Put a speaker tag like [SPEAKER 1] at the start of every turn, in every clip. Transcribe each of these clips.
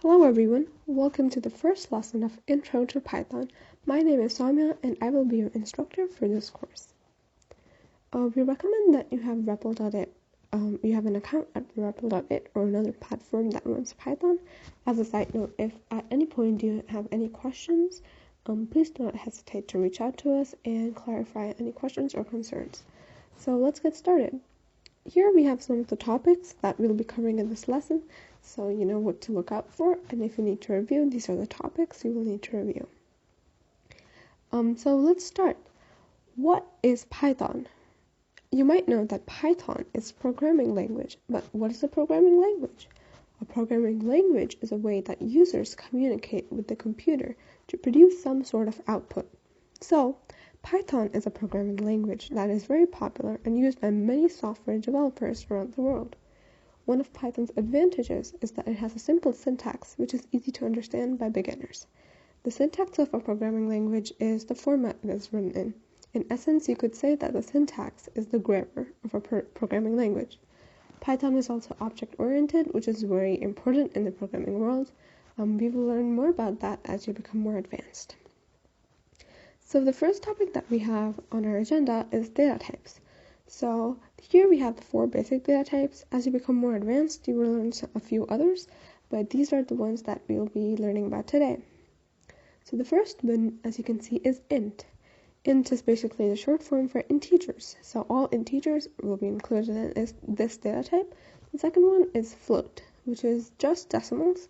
[SPEAKER 1] Hello everyone, welcome to the first lesson of Intro to Python. My name is Soumya and I will be your instructor for this course. We recommend that you have REPL.it. You have an account at REPL.it or another platform that runs Python. As a side note, if at any point you have any questions, please do not hesitate to reach out to us and clarify any questions or concerns. So let's get started. Here we have some of the topics that we'll be covering in this lesson, so you know what to look out for, and if you need to review, these are the topics you will need to review. So let's start. What is Python? You might know that Python is a programming language, but what is a programming language? A programming language is a way that users communicate with the computer to produce some sort of output. So, Python is a programming language that is very popular and used by many software developers around the world. One of Python's advantages is that it has a simple syntax which is easy to understand by beginners. The syntax of a programming language is the format it is written in. In essence, you could say that the syntax is the grammar of a programming language. Python is also object-oriented, which is very important in the programming world. We will learn more about that as you become more advanced. So the first topic that we have on our agenda is data types. So here we have the 4 basic data types. As you become more advanced, you will learn a few others, but these are the ones that we'll be learning about today. So the first one, as you can see, is int. Int is basically the short form for integers. So all integers will be included in this data type. The second one is float, which is just decimals.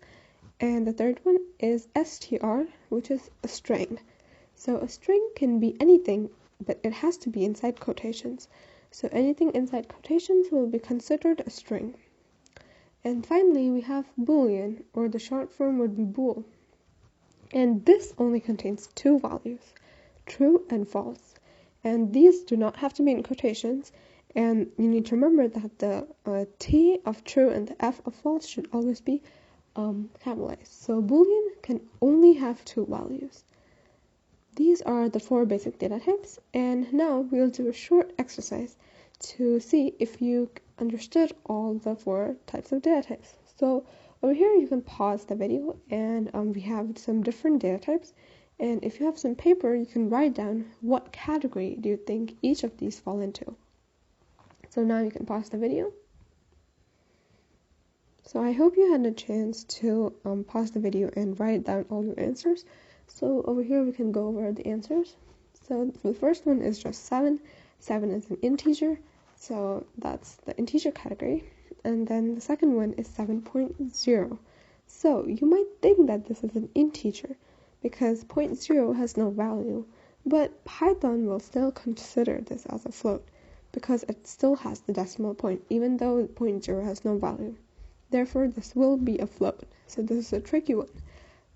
[SPEAKER 1] And the third one is str, which is a string. So a string can be anything, but it has to be inside quotations. So anything inside quotations will be considered a string. And finally, we have Boolean, or the short form would be bool. And this only contains 2 values, true and false. And these do not have to be in quotations. And you need to remember that the T of true and the F of false should always be capitalized. So Boolean can only have 2 values. These are the 4 basic data types, and now we'll do a short exercise to see if you understood all the 4 types of data types. So over here you can pause the video, and we have some different data types, and if you have some paper you can write down what category do you think each of these fall into. So now you can pause the video. So I hope you had a chance to pause the video and write down all your answers. So over here we can go over the answers. So the first one is just 7. 7 is an integer, so that's the integer category. And then the second one is 7.0. So you might think that this is an integer because 0.0 has no value, but Python will still consider this as a float because it still has the decimal point, even though 0.0 has no value. Therefore, this will be a float. So this is a tricky one.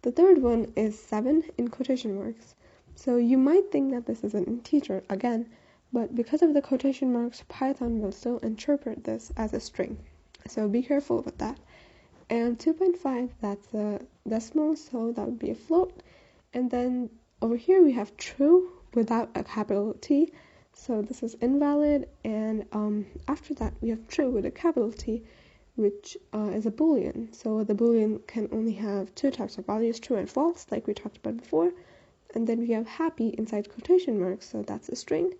[SPEAKER 1] The third one is 7 in quotation marks. So you might think that this is an integer again, but because of the quotation marks, Python will still interpret this as a string. So be careful with that. And 2.5, that's a decimal, so that would be a float. And then over here we have true without a capital T. So this is invalid. And after that we have true with a capital T, which is a Boolean. So the Boolean can only have 2 types of values, true and false, like we talked about before. And then we have happy inside quotation marks, so that's a string.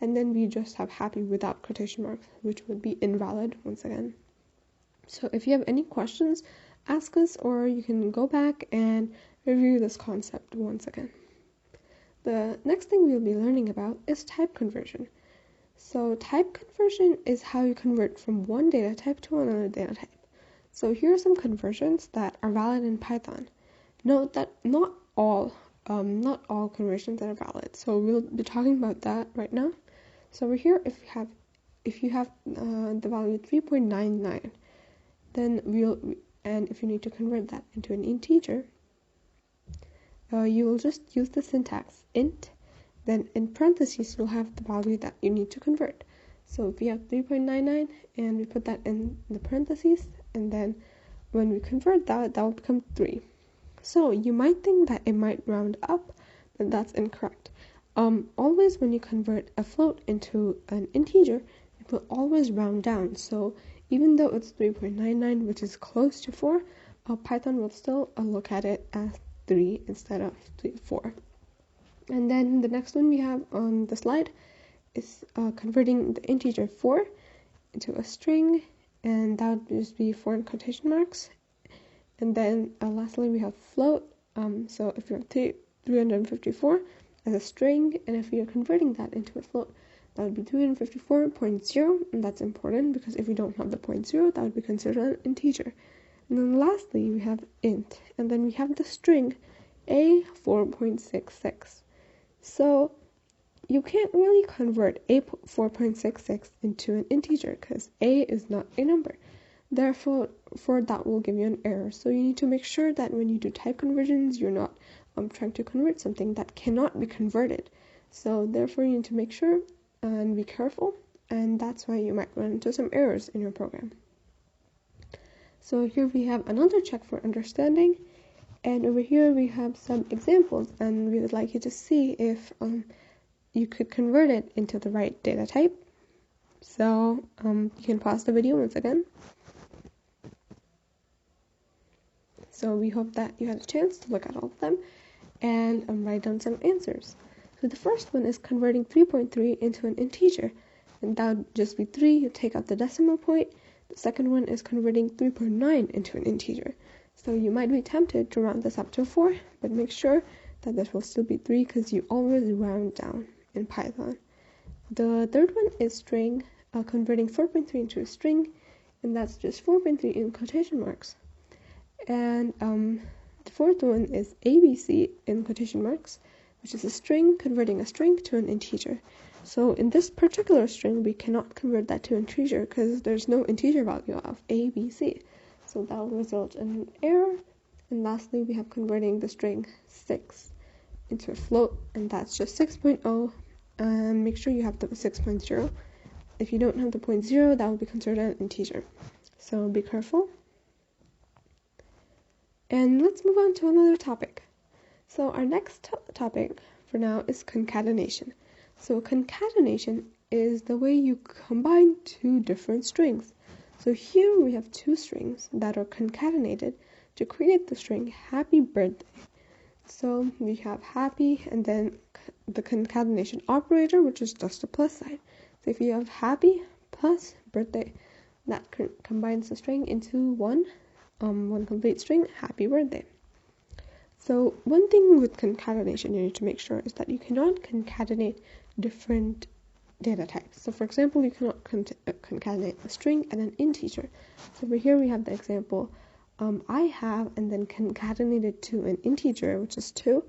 [SPEAKER 1] And then we just have happy without quotation marks, which would be invalid once again. So if you have any questions, ask us, or you can go back and review this concept once again. The next thing we'll be learning about is type conversion. So type conversion is how you convert from one data type to another data type. So here are some conversions that are valid in Python. Note that not all conversions are valid. So we'll be talking about that right now. So over here, if you have the value 3.99, then and if you need to convert that into an integer, you will just use the syntax int. Then in parentheses, you'll have the value that you need to convert. So if we have 3.99 and we put that in the parentheses, and then when we convert that, that will become 3. So you might think that it might round up, but that's incorrect. Always when you convert a float into an integer, it will always round down. So even though it's 3.99, which is close to 4, Python will still look at it as 3 instead of 4. And then the next one we have on the slide is converting the integer 4 into a string, and that would just be 4 in quotation marks. And then lastly we have float. So if you have 354 as a string, and if you're converting that into a float, that would be 354.0, and that's important because if you don't have the 0.0, that would be considered an integer. And then lastly we have int, and then we have the string a4.66. So you can't really convert a4.66 into an integer because a is not a number. Therefore, that will give you an error. So you need to make sure that when you do type conversions, you're not trying to convert something that cannot be converted. So therefore, you need to make sure and be careful, and that's why you might run into some errors in your program. So here we have another check for understanding, and over here we have some examples, and we would like you to see if you could convert it into the right data type. So you can pause the video once again. So we hope that you had a chance to look at all of them and write down some answers. So the first one is converting 3.3 into an integer, and that would just be 3. You take out the decimal point. The second one is converting 3.9 into an integer. So you might be tempted to round this up to 4, but make sure that this will still be 3 because you always round down in Python. The third one is string, converting 4.3 into a string, and that's just 4.3 in quotation marks. And the fourth one is ABC in quotation marks, which is a string converting a string to an integer. So in this particular string, we cannot convert that to an integer because there's no integer value of ABC. So that will result in an error. And lastly, we have converting the string 6 into a float, and that's just 6.0. And make sure you have the 6.0. If you don't have the 0.0, that will be considered an integer. So be careful. And let's move on to another topic. So our next topic for now is concatenation. So concatenation is the way you combine two different strings. So here we have two strings that are concatenated to create the string happy birthday. So we have happy and then the concatenation operator, which is just a plus sign. So if you have happy plus birthday, that combines the string into one complete string, happy birthday. So one thing with concatenation you need to make sure is that you cannot concatenate different data types. So for example, you cannot concatenate a string and an integer. So over here we have the example, I have, and then concatenated to an integer, which is 2,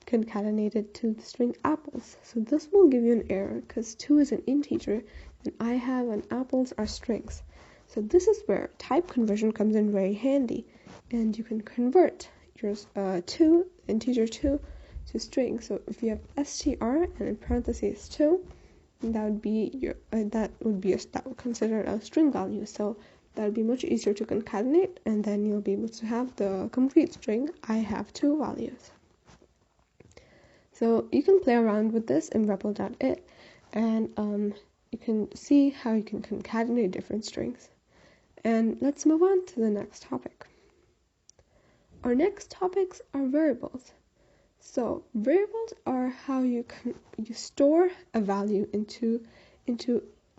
[SPEAKER 1] concatenated to the string apples. So this will give you an error because 2 is an integer and I have and apples are strings. So this is where type conversion comes in very handy, and you can convert your integer 2 to string. So if you have str and in parentheses 2, that would be your that would consider a string value. So that would be much easier to concatenate, and then you'll be able to have the complete string I have 2 values. So you can play around with this in rebel.it, and you can see how you can concatenate different strings. And let's move on to the next topic. Our next topics are variables. So variables are how you store a value into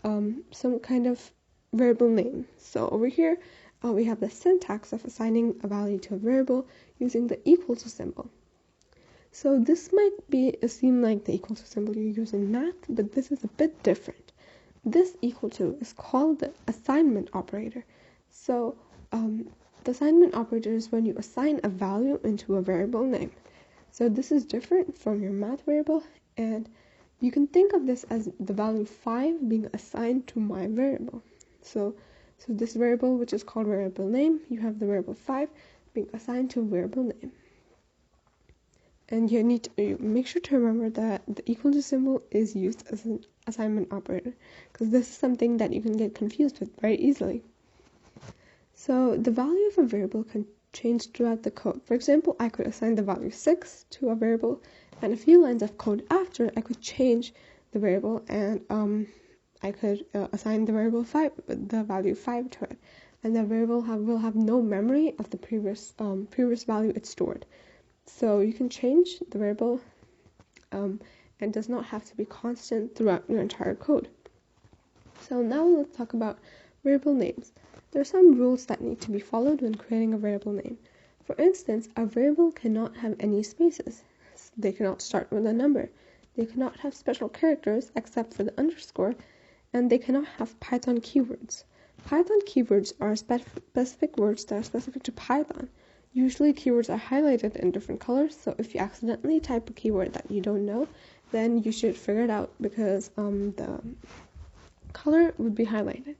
[SPEAKER 1] some kind of variable name. So over here we have the syntax of assigning a value to a variable using the equal to symbol. So this might seem like the equal to symbol you use in math, but this is a bit different. This equal to is called the assignment operator. So the assignment operator is when you assign a value into a variable name. So this is different from your math variable, and you can think of this as the value 5 being assigned to my variable. So this variable, which is called variable name, you have the variable 5 being assigned to a variable name. And you need to make sure to remember that the equal to symbol is used as an assignment operator, because this is something that you can get confused with very easily. So the value of a variable can change throughout the code. For example, I could assign the value 6 to a variable, and a few lines of code after, I could change the variable, and I could assign the variable 5, the value 5 to it. and the variable will have no memory of the previous value it stored. So you can change the variable and does not have to be constant throughout your entire code. So now let's talk about variable names. There are some rules that need to be followed when creating a variable name. For instance, a variable cannot have any spaces. They cannot start with a number. They cannot have special characters except for the underscore, and they cannot have Python keywords. Python keywords are specific words that are specific to Python. Usually keywords are highlighted in different colors, so if you accidentally type a keyword that you don't know, then you should figure it out because the color would be highlighted.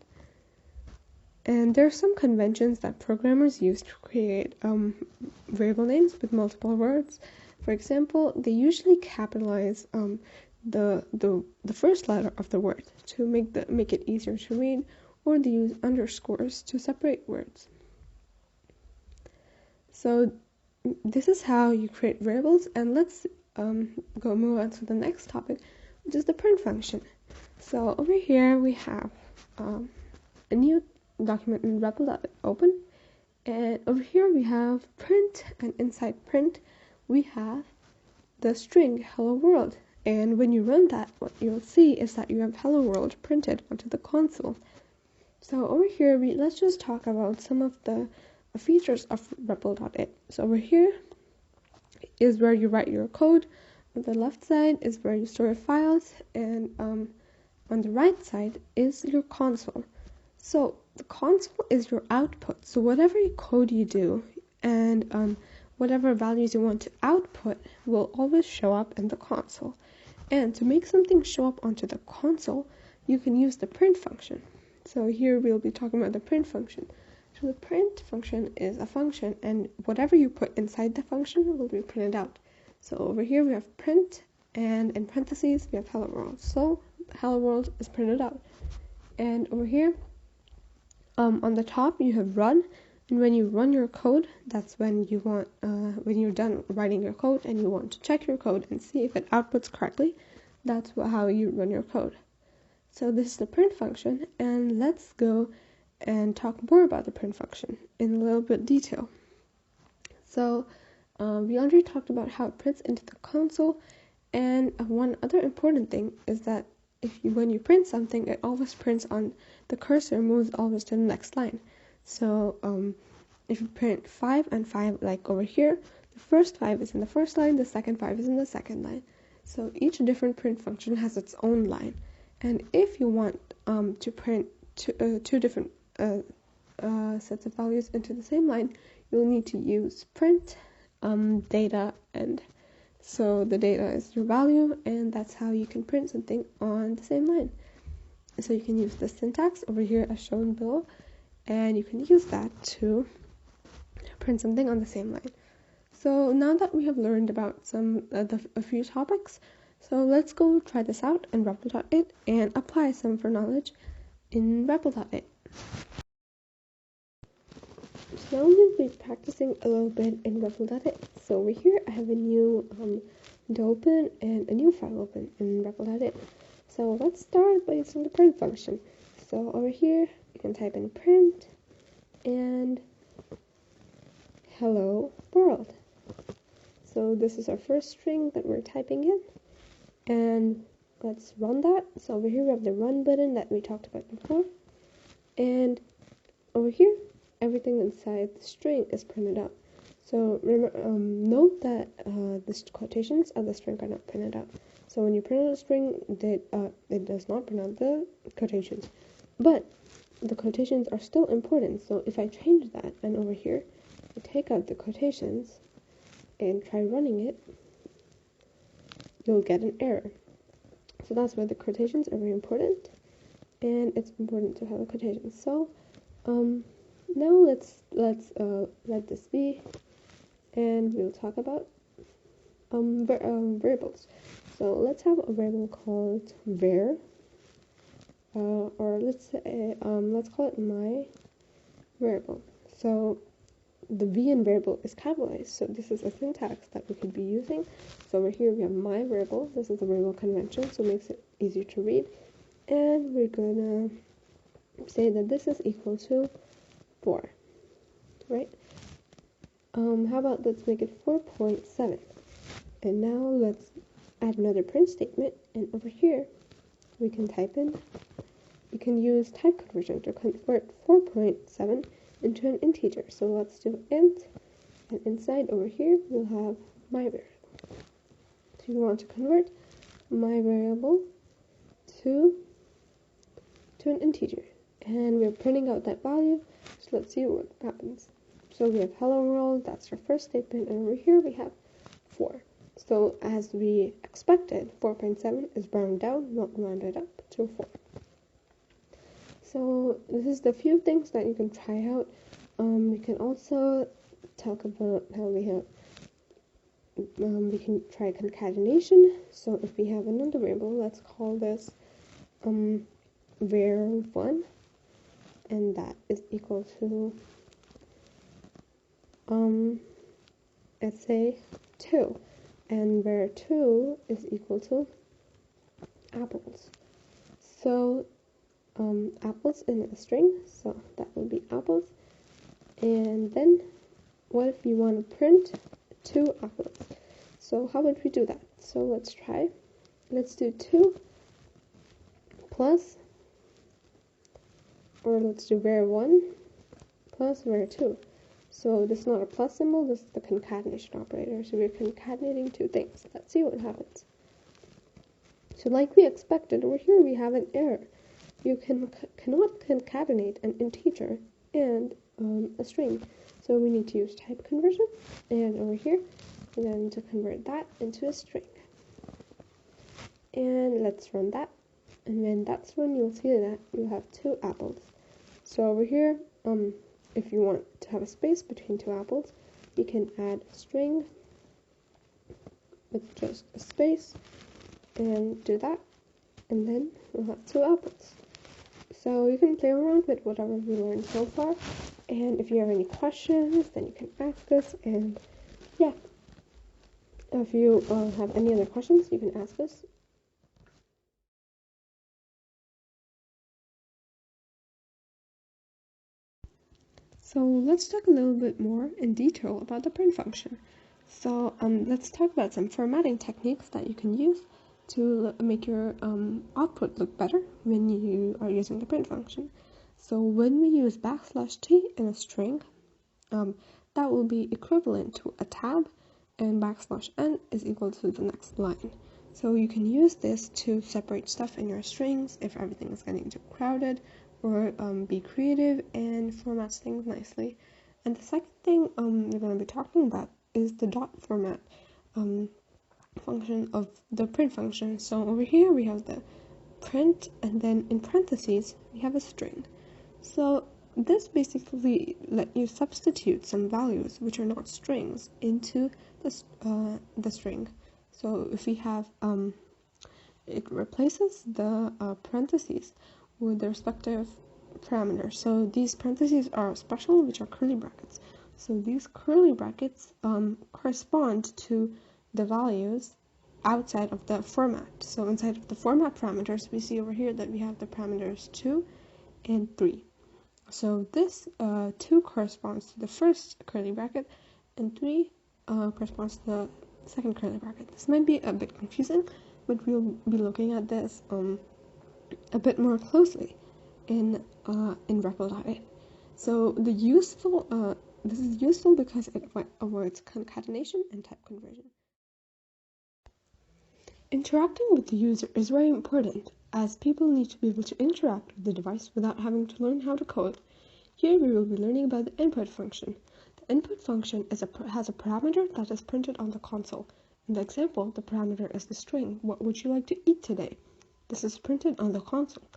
[SPEAKER 1] And there are some conventions that programmers use to create variable names with multiple words. For example, they usually capitalize the first letter of the word to make it easier to read, or they use underscores to separate words. So this is how you create variables, and let's move on to the next topic, which is the print function. So over here we have a new document in REPL open, and over here we have print, and inside print we have the string hello world, and when you run that, what you'll see is that you have hello world printed onto the console. So over here let's just talk about some of the features of REPL.it. So over here is where you write your code, on the left side is where you store your files, and on the right side is your console. So the console is your output. So whatever code you do and whatever values you want to output will always show up in the console. And to make something show up onto the console, you can use the print function. So here we'll be talking about the print function. So the print function is a function, and whatever you put inside the function will be printed out. So over here we have print, and in parentheses we have hello world. So hello world is printed out. And over here on the top you have run, and when you run your code, that's when you want when you're done writing your code and you want to check your code and see if it outputs correctly, that's how you run your code. So this is the print function, and let's go and talk more about the print function in a little bit detail. So we already talked about how it prints into the console, and one other important thing is that when you print something, it always prints on the cursor, moves always to the next line. So if you print 5 and 5, like over here, the first 5 is in the first line, the second 5 is in the second line. So each different print function has its own line. And if you want to print two different sets of values into the same line, you'll need to use print data, and so the data is your value, and that's how you can print something on the same line. So you can use the syntax over here as shown below, and you can use that to print something on the same line. So now that we have learned about a few topics, so let's go try this out in REPL.it and apply some of our knowledge in REPL.it. So now we'll be practicing a little bit in REPL.it. So over here I have a new window open and a new file open in REPL.it. So let's start by using the print function. So over here you can type in print and hello world. So this is our first string that we're typing in, and let's run that. So over here we have the run button that we talked about before, and over here everything inside the string is printed out. So note that the quotations of the string are not printed out. So when you print out a string, it does not print out the quotations, but the quotations are still important. So if I change that and over here I take out the quotations and try running it, you'll get an error. So that's why the quotations are very important, and it's important to have the quotations. So now let's let this be, and we'll talk about variables. So let's have a variable called var, or let's call it my variable. So the v in variable is capitalized, so this is a syntax that we could be using. So over here we have my variable. This is the variable convention, so it makes it easier to read, and we're gonna say that this is equal to 4, right? How about let's make it 4.7. And now let's add another print statement, and over here we can use type conversion to convert 4.7 into an integer. So let's do int, and inside over here we'll have my variable. So we want to convert my variable to an integer, and we're printing out that value. So let's see what happens. So we have hello world, that's our first statement, and over here we have 4. So as we expected, 4.7 is rounded down, not rounded up, to 4. So this is the few things that you can try out. We can also talk about how we can try concatenation. So if we have another variable, let's call this var1, and that is equal to let's say 2, and var2 is equal to apples. So apples in a string, so that will be apples. And then what if you want to print 2 apples? So how would we do that? So let's try. Let's do 2 plus, or let's do var1 plus var2. So this is not a plus symbol, this is the concatenation operator. So we're concatenating 2 things. Let's see what happens. So like we expected, over here we have an error. You cannot concatenate an integer and a string. So we need to use type conversion, and over here, and then to convert that into a string. And let's run that. And when that's run, you'll see that you have 2 apples. So over here, if you want to have a space between 2 apples, you can add a string with just a space and do that, and then we'll have 2 apples. So you can play around with whatever we learned so far, and if you have any questions, then you can ask us. And yeah, if you have any other questions, you can ask us. So let's talk a little bit more in detail about the print function. So let's talk about some formatting techniques that you can use to make your output look better when you are using the print function. So when we use \t in a string, that will be equivalent to a tab, and \n is equal to the next line. So you can use this to separate stuff in your strings if everything is getting too crowded, or be creative and formats things nicely. And the second thing we're going to be talking about is the dot format function of the print function. So over here we have the print, and then in parentheses we have a string. So this basically let you substitute some values which are not strings into the string. So if we have it replaces the parentheses with the respective parameters. So these parentheses are special, which are curly brackets. So these curly brackets correspond to the values outside of the format. So inside of the format parameters, we see over here that we have the parameters 2 and 3. So this 2 corresponds to the first curly bracket, and 3 corresponds to the second curly bracket. This might be a bit confusing, but we'll be looking at this a bit more closely in REPL.8. So this is useful because it avoids concatenation and type conversion. Interacting with the user is very important, as people need to be able to interact with the device without having to learn how to code. Here we will be learning about the input function. The input function has a parameter that is printed on the console. In the example, the parameter is the string, "What would you like to eat today?" This is printed on the console.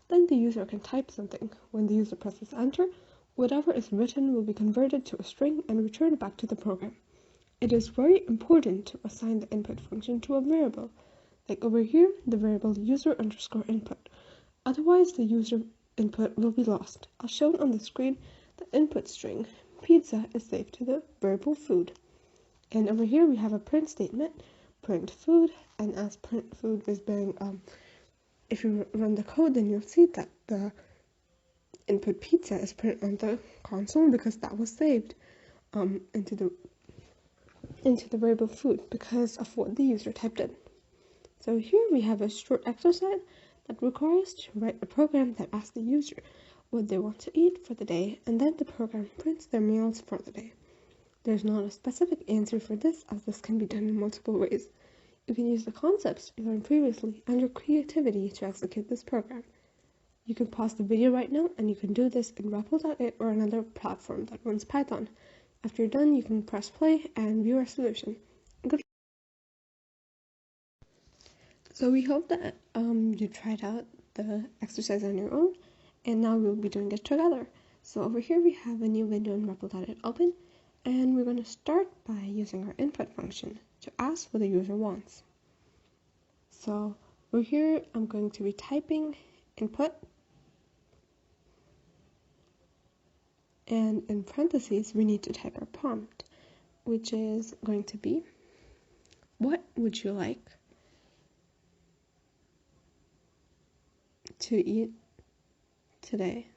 [SPEAKER 1] Then the user can type something. When the user presses enter, whatever is written will be converted to a string and returned back to the program. It is very important to assign the input function to a variable. Like over here, the variable user_input. Otherwise, the user input will be lost. As shown on the screen, the input string pizza is saved to the variable food. And over here we have a print statement, print food, and as print food is being if you run the code, then you'll see that the input pizza is printed on the console because that was saved into the variable food because of what the user typed in. So here we have a short exercise that requires to write a program that asks the user what they want to eat for the day, and then the program prints their meals for the day. There's not a specific answer for this, as this can be done in multiple ways. You can use the concepts you learned previously and your creativity to execute this program. You can pause the video right now and you can do this in REPL.it or another platform that runs Python. After you're done, you can press play and view our solution. Good. So we hope that you tried out the exercise on your own, and now we'll be doing it together. So over here we have a new window in REPL.it open, and we're going to start by using our input function to ask what the user wants. So over here I'm going to be typing input, and in parentheses we need to type our prompt, which is going to be, what would you like to eat today?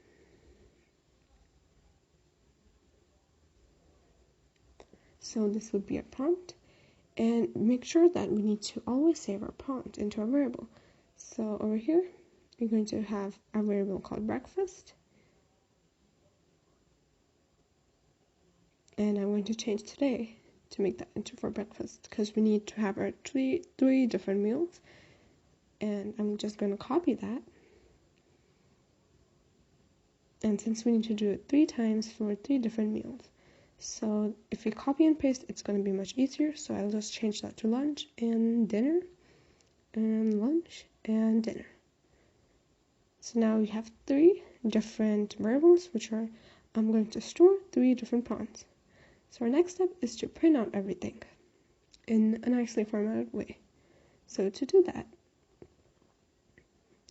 [SPEAKER 1] So this would be a prompt, and make sure that we need to always save our prompt into a variable. So over here we're going to have a variable called breakfast, and I'm going to change today to make that into for breakfast because we need to have our three different meals, and I'm just going to copy that. And since we need to do it 3 times for 3 different meals, so if we copy and paste, it's going to be much easier. So I'll just change that to lunch and dinner, and lunch and dinner. So now we have 3 different variables, which are, I'm going to store 3 different prompts. So our next step is to print out everything in a nicely formatted way. So to do that,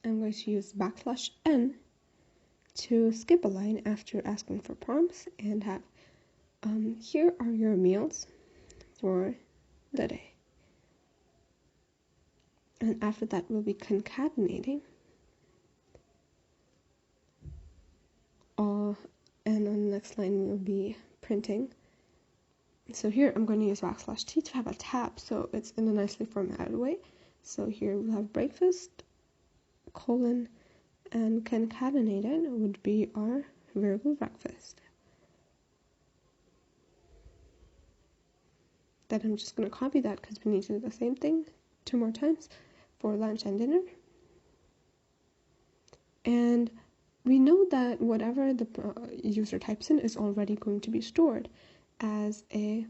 [SPEAKER 1] I'm going to use \n to skip a line after asking for prompts and have here are your meals for the day. And after that we'll be concatenating all, and on the next line we'll be printing. So here I'm going to use \t to have a tab so it's in a nicely formatted way. So here we'll have breakfast, colon, and concatenated would be our variable breakfast. Then I'm just going to copy that because we need to do the same thing 2 more times for lunch and dinner. And we know that whatever the user types in is already going to be stored as a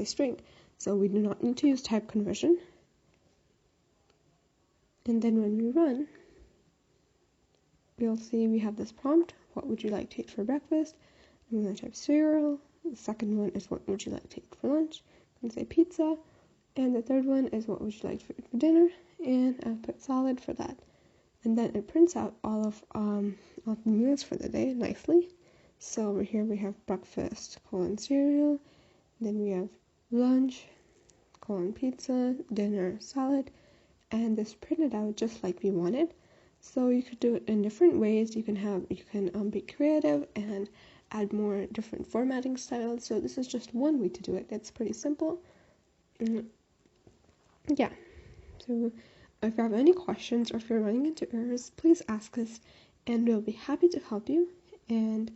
[SPEAKER 1] string. So we do not need to use type conversion. And then when we run, we'll see we have this prompt, what would you like to eat for breakfast? I'm going to type cereal. The second one is what would you like to eat for lunch? I'm going to say pizza. And the third one is what would you like to eat for dinner? And I'll put salad for that. And then it prints out all of the meals for the day nicely. So over here we have breakfast, colon cereal. Then we have lunch, colon pizza, dinner, salad. And this printed out just like we wanted. So you could do it in different ways. You can be creative and add more different formatting styles. So this is just one way to do it. It's pretty simple. Yeah. So if you have any questions or if you're running into errors, please ask us and we'll be happy to help you. And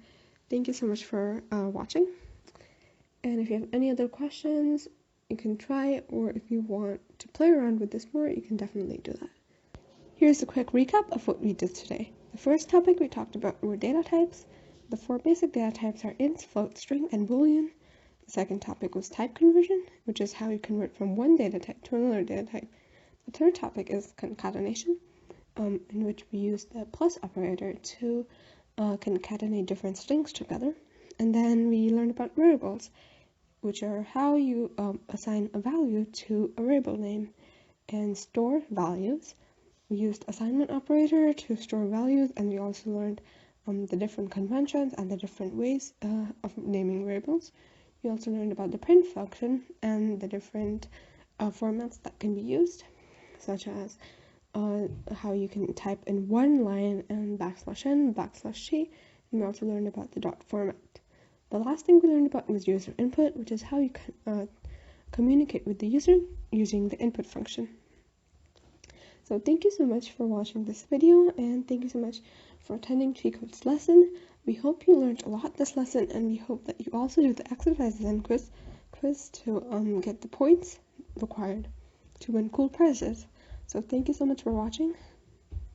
[SPEAKER 1] thank you so much for watching. And if you have any other questions, you can try it, or if you want to play around with this more, you can definitely do that. Here's a quick recap of what we did today. The first topic we talked about were data types. The 4 basic data types are int, float, string, and boolean. The second topic was type conversion, which is how you convert from one data type to another data type. The third topic is concatenation, in which we use the plus operator to concatenate different strings together. And then we learned about variables, which are how you assign a value to a variable name and store values. We used assignment operator to store values, and we also learned the different conventions and the different ways of naming variables. We also learned about the print function and the different formats that can be used, such as how you can type in one line and \n/\t, and we also learned about the dot format. The last thing we learned about was user input, which is how you can communicate with the user using the input function. So thank you so much for watching this video, and thank you so much for attending Chico's lesson. We hope you learned a lot this lesson, and we hope that you also do the exercises and quiz to get the points required to win cool prizes. So thank you so much for watching.